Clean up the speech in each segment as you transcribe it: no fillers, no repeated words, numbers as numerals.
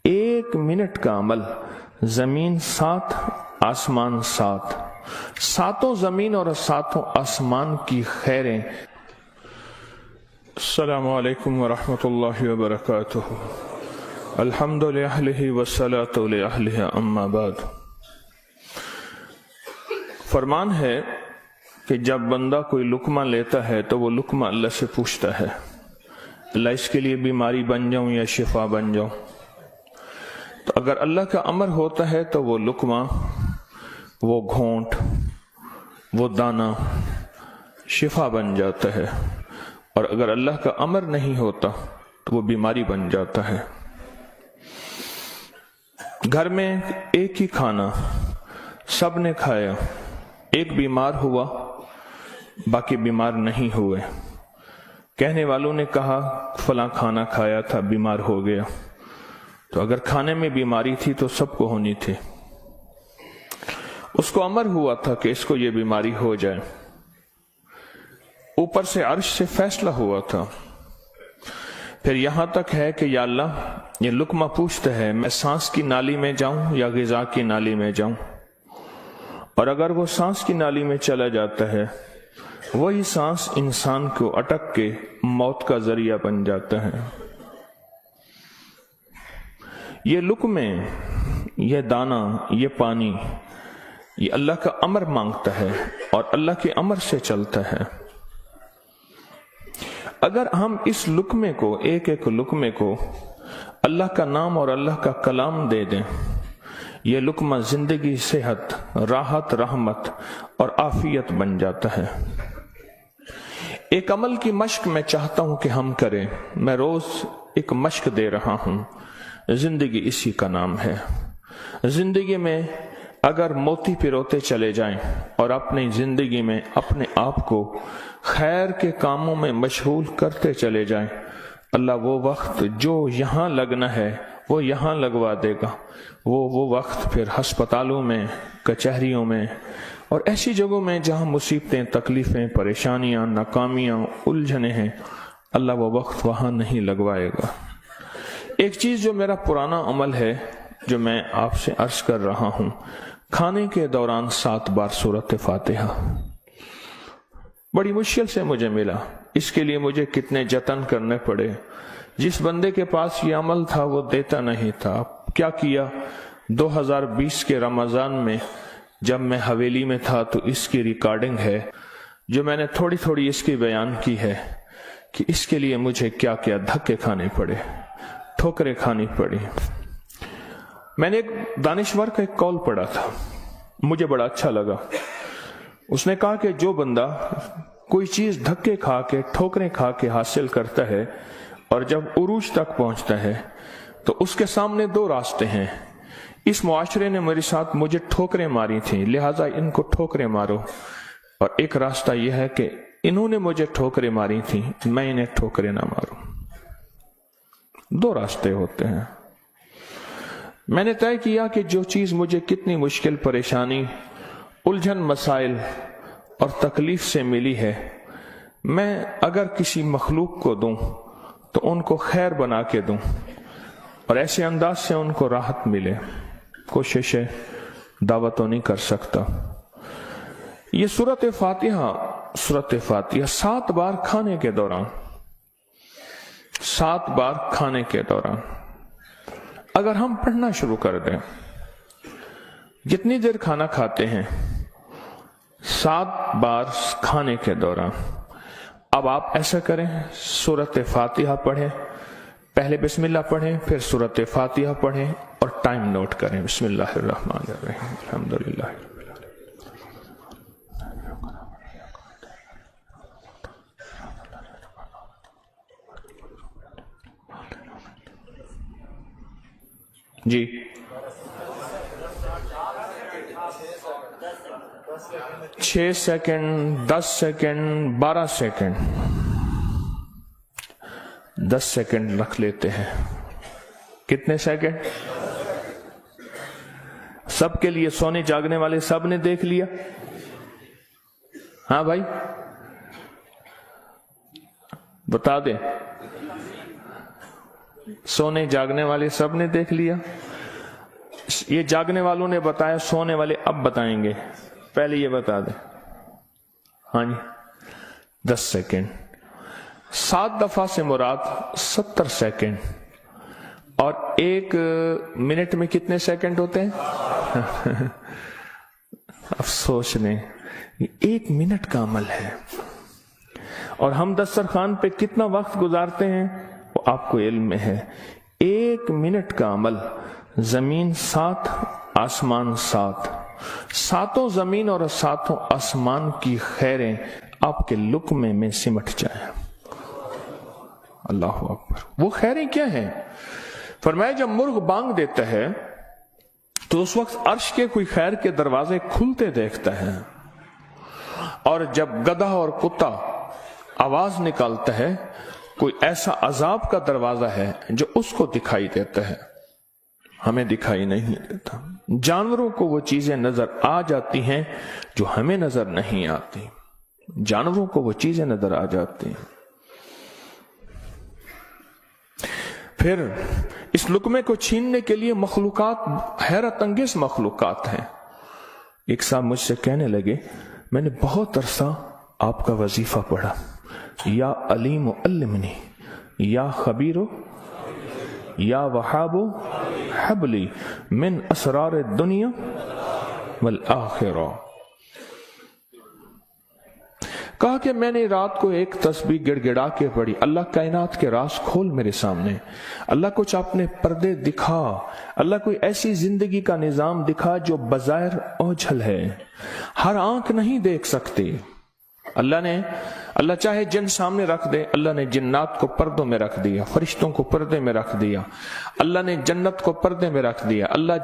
1 minute کا عمل، زمین 7 آسمان 7، 7 زمین اور 7 آسمان کی خیریں۔ السلام علیکم ورحمۃ اللہ وبرکاتہ۔ الحمد للہ والصلاۃ لأہلہ اما بعد۔ فرمان ہے کہ جب بندہ کوئی لقمہ لیتا ہے تو وہ لقمہ اللہ سے پوچھتا ہے، اللہ اس کے لیے بیماری بن جاؤں یا شفا بن جاؤں؟ تو اگر اللہ کا امر ہوتا ہے تو وہ لقمہ، وہ گھونٹ، وہ دانہ شفا بن جاتا ہے، اور اگر اللہ کا امر نہیں ہوتا تو وہ بیماری بن جاتا ہے۔ گھر میں ایک ہی کھانا سب نے کھایا، ایک بیمار ہوا باقی بیمار نہیں ہوئے، کہنے والوں نے کہا فلاں کھانا کھایا تھا بیمار ہو گیا، تو اگر کھانے میں بیماری تھی تو سب کو ہونی تھی۔ اس کو امر ہوا تھا کہ اس کو یہ بیماری ہو جائے، اوپر سے عرش سے فیصلہ ہوا تھا۔ پھر یہاں تک ہے کہ یا اللہ، یہ لقمہ پوچھتا ہے میں سانس کی نالی میں جاؤں یا غذا کی نالی میں جاؤں، اور اگر وہ سانس کی نالی میں چلا جاتا ہے، وہی سانس انسان کو اٹک کے موت کا ذریعہ بن جاتا ہے۔ یہ لقمے، یہ دانہ، یہ پانی، یہ اللہ کا امر مانگتا ہے اور اللہ کے امر سے چلتا ہے۔ اگر ہم اس لقمے کو، ایک ایک لقمے کو اللہ کا نام اور اللہ کا کلام دے دیں، یہ لقمہ زندگی، صحت، راحت، رحمت اور عافیت بن جاتا ہے۔ ایک عمل کی مشق میں چاہتا ہوں کہ ہم کریں، میں روز ایک مشق دے رہا ہوں، زندگی اسی کا نام ہے۔ زندگی میں اگر موتی پروتے چلے جائیں اور اپنی زندگی میں اپنے آپ کو خیر کے کاموں میں مشغول کرتے چلے جائیں، اللہ وہ وقت جو یہاں لگنا ہے وہ یہاں لگوا دے گا، وہ وقت پھر ہسپتالوں میں، کچہریوں میں اور ایسی جگہوں میں جہاں مصیبتیں، تکلیفیں، پریشانیاں، ناکامیاں، الجھنیں ہیں، اللہ وہ وقت وہاں نہیں لگوائے گا۔ ایک چیز جو میرا پرانا عمل ہے، جو میں آپ سے عرض کر رہا ہوں، کھانے کے دوران 7 بار سورۃ فاتحہ، بڑی مشکل سے مجھے ملا، اس کے لیے مجھے کتنے جتن کرنے پڑے۔ جس بندے کے پاس یہ عمل تھا وہ دیتا نہیں تھا۔ کیا کیا؟ 2020 کے رمضان میں جب میں حویلی میں تھا تو اس کی ریکارڈنگ ہے، جو میں نے تھوڑی تھوڑی اس کی بیان کی ہے کہ اس کے لیے مجھے کیا کیا دھکے کھانے پڑے، ٹھوکریں کھانی پڑی۔ میں نے ایک دانشور کا ایک قول پڑھا تھا، مجھے بڑا اچھا لگا۔ اس نے کہا کہ جو بندہ کوئی چیز دھکے کھا کے، ٹھوکریں کھا کے حاصل کرتا ہے اور جب عروج تک پہنچتا ہے تو اس کے سامنے 2 راستے ہیں۔ اس معاشرے نے میرے ساتھ مجھے ٹھوکریں ماری تھیں، لہٰذا ان کو ٹھوکریں مارو، اور ایک راستہ یہ ہے کہ انہوں نے مجھے ٹھوکریں ماری تھیں، میں انہیں ٹھوکریں نہ ماروں۔ 2 راستے ہوتے ہیں۔ میں نے طے کیا کہ جو چیز مجھے کتنی مشکل، پریشانی، الجھن، مسائل اور تکلیف سے ملی ہے، میں اگر کسی مخلوق کو دوں تو ان کو خیر بنا کے دوں اور ایسے انداز سے ان کو راحت ملے۔ کوشش ہے، دعوت تو نہیں کر سکتا۔ یہ سورۃ فاتحہ 7 بار کھانے کے دوران، 7 بار کھانے کے دوران اگر ہم پڑھنا شروع کر دیں، جتنی دیر کھانا کھاتے ہیں 7 بار کھانے کے دوران، اب آپ ایسا کریں، سورۃ فاتحہ پڑھیں، پہلے بسم اللہ پڑھیں، پھر سورۃ فاتحہ پڑھیں اور ٹائم نوٹ کریں۔ بسم اللہ الرحمن الرحیم، الحمدللہ رب العالمین۔ جی 6 سیکنڈ، 10 سیکنڈ، 12 سیکنڈ، 10 سیکنڈ رکھ لیتے ہیں۔ کتنے سیکنڈ؟ سب کے لیے، سونے جاگنے والے سب نے دیکھ لیا؟ ہاں بھائی بتا دیں۔ सोने जागने वाले सब ने देख लिया। ये जागने वालों ने बताया, सोने वाले अब बताएंगे, पहले ये बता दे। हाँ जी, 10 सेकेंड। 7 दफा से मुराद 70 सेकेंड, और 1 मिनट में कितने सेकंड होते हैं? अब सोच लें, 1 मिनट का अमल है, और हम दस्तरखान पे कितना वक्त गुजारते हैं वो आपको इल्म में है। 1 मिनट का अमल, जमीन 7 आसमान 7, 7 जमीन और 7 आसमान की खैरें आपके लुक्मे में सिमट जाए। अल्लाह अकबर। वो खैरें क्या हैं? फरमाया जब मुर्ग बांग देता है तो उस वक्त अर्श के कोई खैर के दरवाजे खुलते देखता है, और जब गधा और कुत्ता आवाज निकालता है कोई ऐसा अजाब का दरवाजा है जो उसको दिखाई देता है, हमें दिखाई नहीं देता। जानवरों को वो चीजें नजर आ जाती हैं जो हमें नजर नहीं आती, जानवरों को वो चीजें नजर आ जाती हैं। फिर इस लुकमे को छीनने के लिए मखलूकात, हैरत अंगेज मखलूकात हैं। एक साहब मुझसे कहने लगे, मैंने बहुत अरसा आपका वजीफा पढ़ा, या अलीम अल्लिमनी, या खबीरो, या वहाबो हबली मिन असरार दुनिया वल आखिरा। कहा कि मैंने रात को एक तस्बीह गिड़गिड़ा के पढ़ी, अल्लाह कायनात के राज खोल मेरे सामने, अल्लाह कुछ अपने पर्दे दिखा, अल्लाह कोई ऐसी जिंदगी का निजाम दिखा जो बज़ाहिर ओझल है, हर आंख नहीं देख सकती। अल्लाह चाहे जिन सामने रख दे, अल्लाह ने जिन्नात को पर्दों में रख दिया, फरिश्तों को पर्दे में रख दिया, अल्लाह ने जन्नत को पर्दे में रख दिया, अल्लाह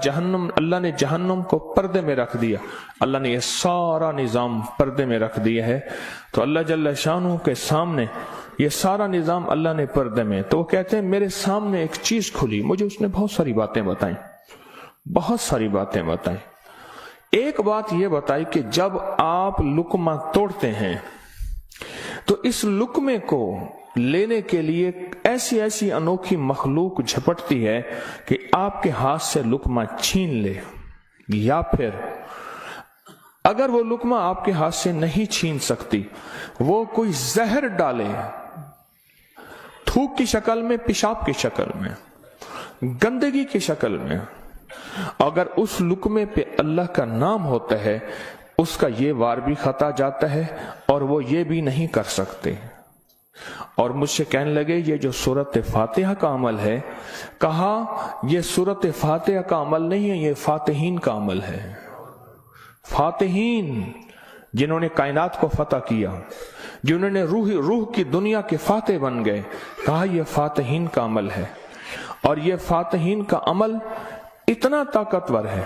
ने जहन्नम को पर्दे में रख दिया, अल्लाह ने यह सारा निजाम पर्दे में रख दिया है। तो अल्लाह जल्ल शानहू के सामने ये सारा निजाम अल्लाह ने पर्दे में, तो वो कहते हैं मेरे सामने एक चीज खुली, मुझे उसने बहुत सारी बातें बताई, बहुत सारी बातें बताई। एक बात यह बताई कि जब आप लुकमा तोड़ते हैं तो इस लुकमे को लेने के लिए ऐसी ऐसी अनोखी मखलूक झपटती है कि आपके हाथ से लुकमा छीन ले, या फिर अगर वो लुकमा आपके हाथ से नहीं छीन सकती, वो कोई जहर डाले, थूक की शक्ल में, पेशाब की शक्ल में, गंदगी की शक्ल में। अगर उस लुकमे पे अल्लाह का नाम होता है, उसका ये वार भी खता जाता है और वो ये भी नहीं कर सकते। और मुझसे कहने लगे ये जो सूरत फातिहा का अमल है, कहा ये सूरत फातिहा का अमल नहीं है, ये फातिहीन का अमल है। फातिहीन जिन्होंने कायनात को फतह किया, जिन्होंने रूह की दुनिया के फातिह बन गए, कहा यह फातिहीन का अमल है। और यह फातिहीन का अमल इतना ताकतवर है,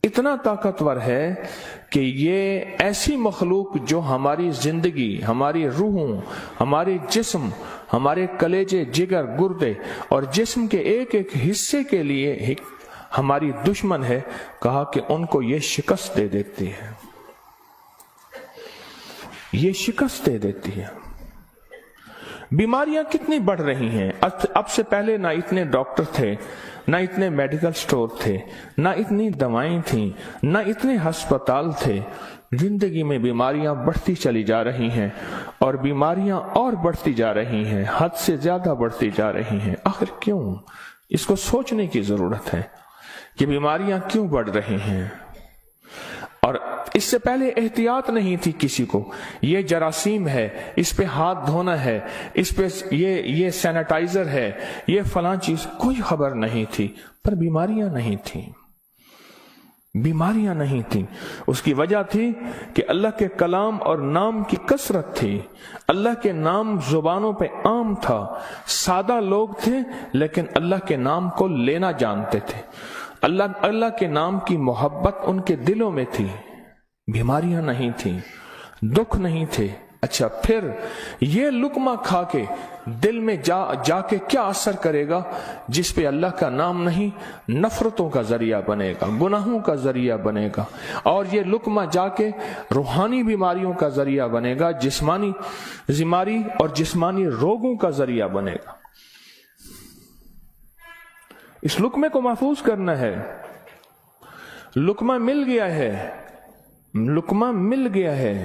इतना ताकतवर है कि ये ऐसी मखलूक जो हमारी जिंदगी, हमारी रूहों, हमारे जिस्म, हमारे कलेजे, जिगर, गुर्दे और जिस्म के एक एक हिस्से के लिए हमारी दुश्मन है, कहा कि उनको ये शिकस्त दे देती है, ये शिकस्त दे देती है। बीमारियां कितनी बढ़ रही हैं। अब से पहले ना इतने डॉक्टर थे, ना इतने मेडिकल स्टोर थे, ना इतनी दवाएं थी, ना इतने अस्पताल थे। जिंदगी में बीमारियां बढ़ती चली जा रही हैं, और बीमारियां और बढ़ती जा रही हैं, हद से ज्यादा बढ़ती जा रही हैं। आखिर क्यों? इसको सोचने की जरूरत है कि बीमारियां क्यों बढ़ रही हैं। और इससे पहले एहतियात नहीं थी किसी को, ये जरासीम है, इस पे हाथ धोना है, इस पे ये सैनिटाइजर है, ये फलां चीज, कोई खबर नहीं थी। पर बीमारियां नहीं थी, बीमारियां नहीं थी। उसकी वजह थी कि अल्लाह के कलाम और नाम की कसरत थी। अल्लाह के नाम जुबानों पे आम था, सादा लोग थे लेकिन अल्लाह के नाम को लेना जानते थे। अल्लाह के नाम की मोहब्बत उनके दिलों में थी। बीमारियां नहीं थी, दुख नहीं थे। अच्छा, फिर ये लुकमा खा के दिल में जाके क्या असर करेगा जिस पे अल्लाह का नाम नहीं, नफरतों का जरिया बनेगा, गुनाहों का जरिया बनेगा। और ये लुकमा जाके रूहानी बीमारियों का जरिया बनेगा, जिस्मानी बीमारी और जिस्मानी रोगों का जरिया बनेगा। इस लुकमे को महफूज करना है। लुकमा मिल गया है, लुकमा मिल गया है।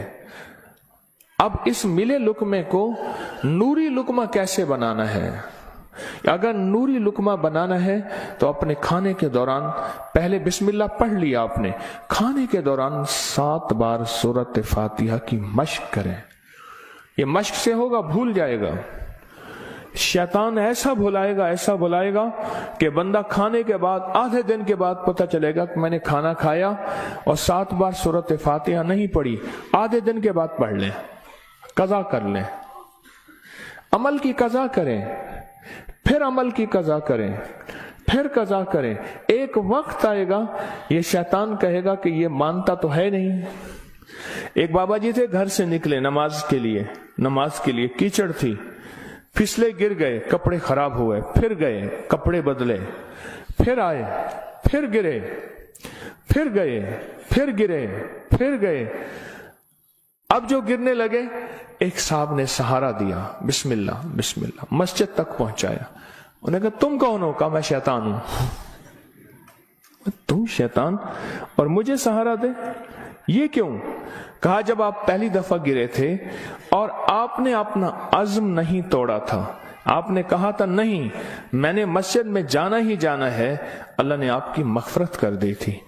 अब इस मिले लुकमे को नूरी लुकमा कैसे बनाना है? अगर नूरी लुकमा बनाना है तो अपने खाने के दौरान पहले बिस्मिल्लाह पढ़ लिया आपने, खाने के दौरान 7 बार सूरत फातिहा की मश्क करें। ये मश्क से होगा, भूल जाएगा। शैतान ऐसा भुलाएगा कि बंदा खाने के बाद आधे दिन के बाद पता चलेगा कि मैंने खाना खाया और 7 बार सूरत फातिहा नहीं पढ़ी। आधे दिन के बाद पढ़ लें, कज़ा कर लें, अमल की कज़ा करें, फिर अमल की कज़ा करें, फिर कज़ा करें। एक वक्त आएगा ये शैतान कहेगा कि ये मानता तो है नहीं। एक बाबा जी थे, घर से निकले नमाज के लिए कीचड़ थी, फिसले, गिर गए, कपड़े खराब हुए, फिर गए, कपड़े बदले, फिर आए, फिर गिरे, फिर गए, फिर गिरे, फिर गए। अब जो गिरने लगे, एक साहब ने सहारा दिया, बिस्मिल्लाह बिस्मिल्लाह, मस्जिद तक पहुंचाया। उन्होंने कहा तुम कौन हो? कहा मैं शैतान हूं। तुम शैतान और मुझे सहारा दे, ये क्यों? कहा जब आप पहली दफा गिरे थे और आपने अपना अज़्म नहीं तोड़ा था, आपने कहा था नहीं मैंने मस्जिद में जाना ही जाना है, अल्लाह ने आपकी मग़फ़िरत कर दी थी।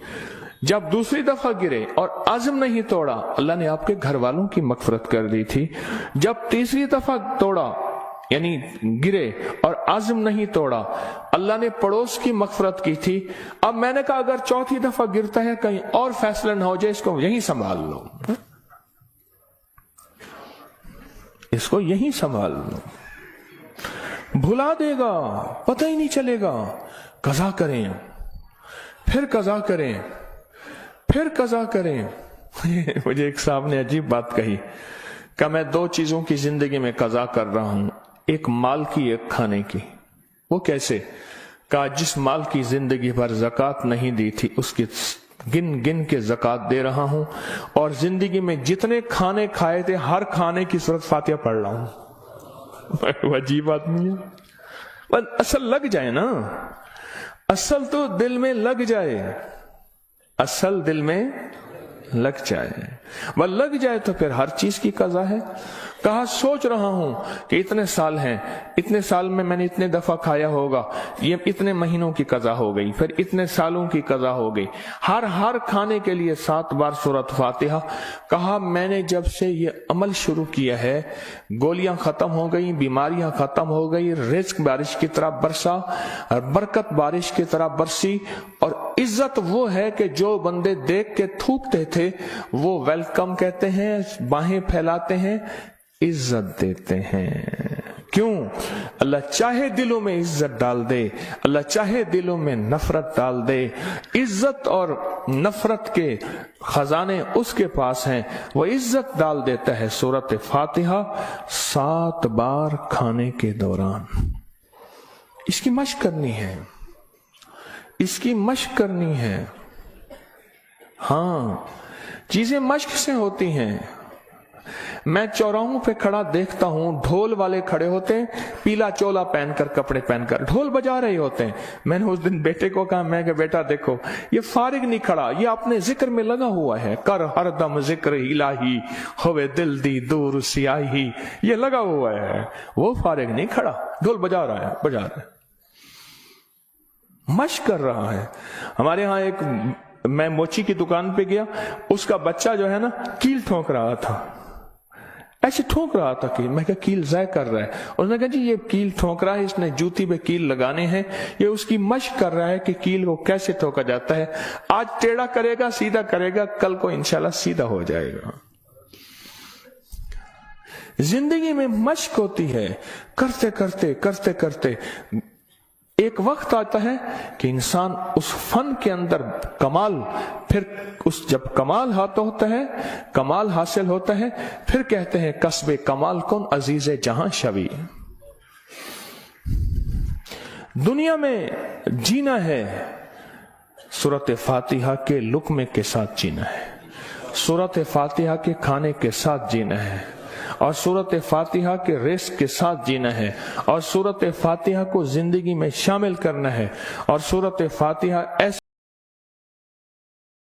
जब दूसरी दफा गिरे और अज़्म नहीं तोड़ा, अल्लाह ने आपके घर वालों की मग़फ़िरत कर दी थी। जब तीसरी दफा तोड़ा यानी गिरे और अज़्म नहीं तोड़ा, अल्लाह ने पड़ोस की मग़फ़िरत की थी। अब मैंने कहा अगर चौथी दफा गिरता है कहीं और फैसला ना हो जाए, इसको यहीं संभाल लो, इसको यहीं संभाल लो, भुला देगा, पता ही नहीं चलेगा। कज़ा करें, फिर कज़ा करें, फिर कज़ा करें। मुझे एक साहब ने अजीब बात कही, कि मैं 2 चीजों की जिंदगी में कज़ा कर रहा हूं, एक माल की, एक खाने की। वो कैसे? कहा जिस माल की जिंदगी भर ज़कात नहीं दी थी, उसकी गिन गिन के ज़कात दे रहा हूं, और जिंदगी में जितने खाने खाए थे हर खाने की सूरत फातिहा पढ़ रहा हूं। अजीब आदमी है। बस असल लग जाए ना, असल तो दिल में लग जाए, असल दिल में लग जाए, वह लग जाए तो फिर हर चीज की कज़ा है। कहा सोच रहा हूं कि इतने साल हैं, इतने साल में मैंने इतने दफा खाया होगा, ये इतने महीनों की कज़ा हो गई, फिर इतने सालों की कज़ा हो गई, हर खाने के लिए 7 बार सूरत फातिहा। कहा मैंने जब से ये अमल शुरू किया है, गोलियां खत्म हो गई, बीमारियां खत्म हो गई, रिज़्क बारिश की तरह बरसा, बरकत बारिश की तरह बरसी। और इज्जत वो है कि जो बंदे देख के थूकते थे वो वेलकम कहते हैं, बाहें फैलाते हैं, इज्जत देते हैं। क्यों? अल्लाह चाहे दिलों में इज्जत डाल दे, अल्लाह चाहे दिलों में नफरत डाल दे। इज्जत और नफरत के खजाने उसके पास हैं, वो इज्जत डाल देता है। सूरत फातिहा 7 बार खाने के दौरान। इसकी मश्क करनी है, इसकी मश्क करनी है। हाँ, चीजें मश्क से होती हैं। मैं चौराहों पे खड़ा देखता हूं, ढोल वाले खड़े होते हैं, पीला चोला पहनकर, कपड़े पहनकर ढोल बजा रहे होते हैं। मैंने उस दिन बेटे को कहा, मैं कि बेटा देखो ये फारिग नहीं खड़ा, ये अपने जिक्र में लगा हुआ है। कर हरदम जिक्र इलाही होवे दिल दी दूर सियाही, ये लगा हुआ है, वो फारिग नहीं खड़ा, ढोल बजा रहा है, मश्क कर रहा है। हमारे यहाँ एक, मैं मोची की दुकान पे गया, उसका बच्चा जो है ना कील ठोक रहा था, ऐसे ठोक रहा था कि मैं क्या कील ज़ाय कर रहा है। उसने कहा जी ये कील ठोक रहा है, इसने जूती पे कील लगाने हैं, ये उसकी मश्क कर रहा है कि कील को कैसे ठोका जाता है। आज टेढ़ा करेगा, सीधा करेगा, कल को इंशाल्लाह सीधा हो जाएगा। जिंदगी में मश्क होती है, करते करते करते करते एक वक्त आता है कि इंसान उस फन के अंदर कमाल, फिर उस जब कमाल हासिल होता है, कमाल हासिल होता है, फिर कहते हैं कस्बे कमाल कौन अजीज़े जहां शवी। दुनिया में जीना है, सूरत फातिहा के लुक्मे के साथ जीना है, सूरत फातिहा के खाने के साथ जीना है। اور سورت فاتحہ کے رزق کے ساتھ جینا ہے، اور سورت فاتحہ کو زندگی میں شامل کرنا ہے، اور سورت فاتحہ ایسے